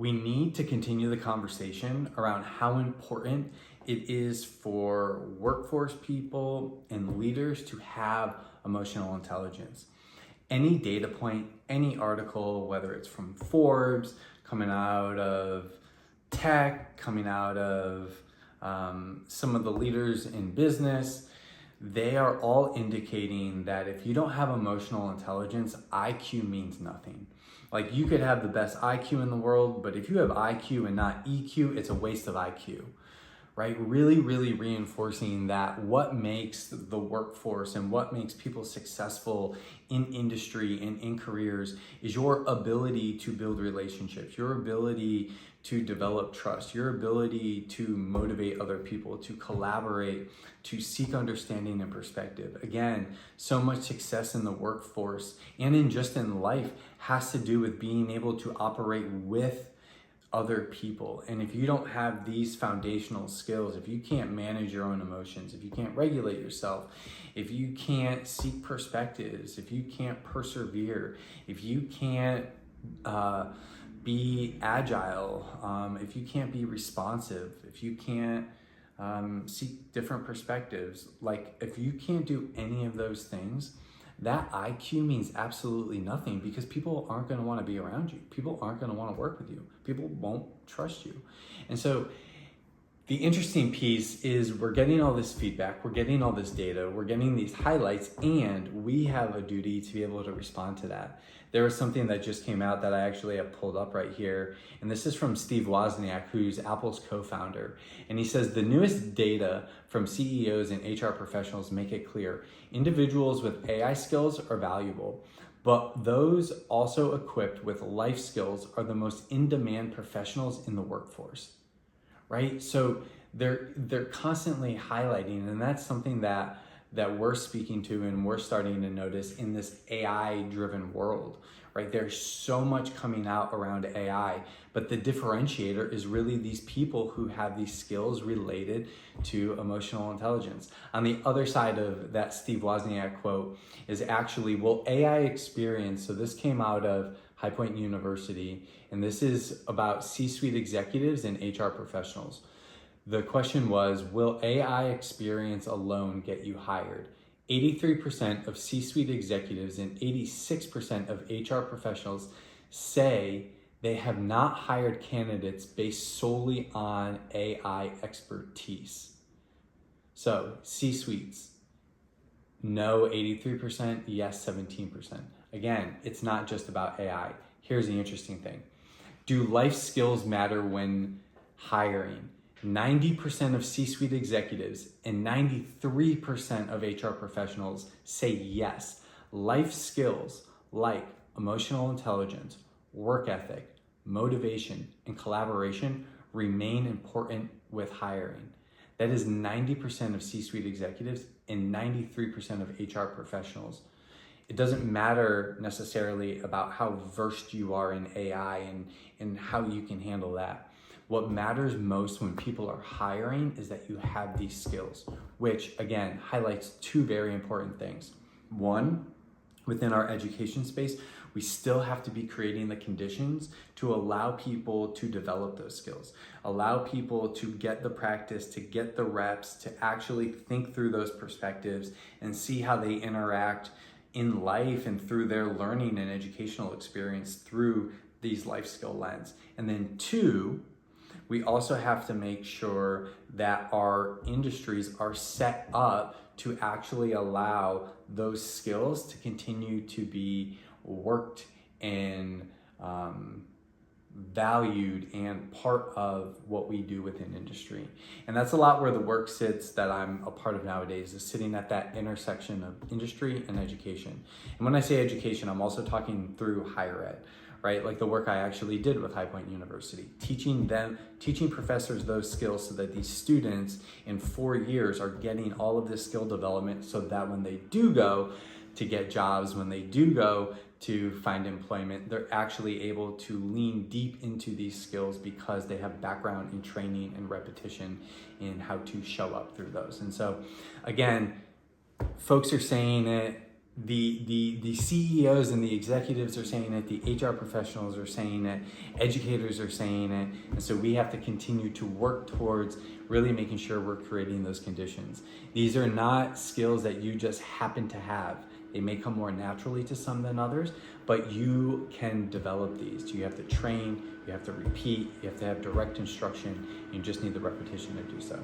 we need to continue the conversation around how important it is for workforce people and leaders to have emotional intelligence. Any data point, any article, whether it's from Forbes, coming out of tech, coming out of some of the leaders in business, they are all indicating that if you don't have emotional intelligence, IQ means nothing. Like, you could have the best IQ in the world, but if you have IQ and not EQ, it's a waste of IQ, right? Really, really reinforcing that what makes the workforce and what makes people successful in industry and in careers is your ability to build relationships, your ability to develop trust, your ability to motivate other people, to collaborate, to seek understanding and perspective. Again, so much success in the workforce and in life has to do with being able to operate with other people. And if you don't have these foundational skills, if you can't manage your own emotions, if you can't regulate yourself, if you can't seek perspectives, if you can't persevere, if you can't be agile, if you can't be responsive, if you can't seek different perspectives, like if you can't do any of those things, that IQ means absolutely nothing, because people aren't going to want to be around you. People aren't going to want to work with you. People won't trust you. And so the interesting piece is we're getting all this feedback, we're getting all this data, we're getting these highlights, and we have a duty to be able to respond to that. There was something that just came out that I actually have pulled up right here, and this is from Steve Wozniak, who's Apple's co-founder. And he says, the newest data from CEOs and HR professionals make it clear individuals with AI skills are valuable, but those also equipped with life skills are the most in-demand professionals in the workforce, right? So they're constantly highlighting, and that's something that we're speaking to and we're starting to notice in this AI-driven world, right? There's so much coming out around AI, but the differentiator is really these people who have these skills related to emotional intelligence. On the other side of that Steve Wozniak quote is actually, will AI experience, so this came out of High Point University, and this is about C-suite executives and HR professionals. The question was, will AI experience alone get you hired? 83% of C-suite executives and 86% of HR professionals say they have not hired candidates based solely on AI expertise. So C-suites, no 83%, yes 17%. Again, it's not just about AI. Here's the interesting thing. Do life skills matter when hiring? 90% of C-suite executives and 93% of HR professionals say yes. Life skills like emotional intelligence, work ethic, motivation, and collaboration remain important with hiring. That is 90% of C-suite executives and 93% of HR professionals. It doesn't matter necessarily about how versed you are in AI and how you can handle that. What matters most when people are hiring is that you have these skills, which again highlights two very important things. One, within our education space, we still have to be creating the conditions to allow people to develop those skills, allow people to get the practice, to get the reps, to actually think through those perspectives and see how they interact in life and through their learning and educational experience through these life skill lens. And then two, we also have to make sure that our industries are set up to actually allow those skills to continue to be worked and valued and part of what we do within industry. And that's a lot where the work sits that I'm a part of nowadays, is sitting at that intersection of industry and education. And when I say education, I'm also talking through higher ed, right? Like the work I actually did with High Point University, teaching professors those skills so that these students in 4 years are getting all of this skill development so that when they do go to get jobs, when they do go to find employment, they're actually able to lean deep into these skills because they have background in training and repetition in how to show up through those. And so again, folks are saying it, the CEOs and the executives are saying it, the HR professionals are saying it, educators are saying it, and so we have to continue to work towards really making sure we're creating those conditions. These are not skills that you just happen to have. They may come more naturally to some than others, but you can develop these. You have to train, you have to repeat, you have to have direct instruction, you just need the repetition to do so.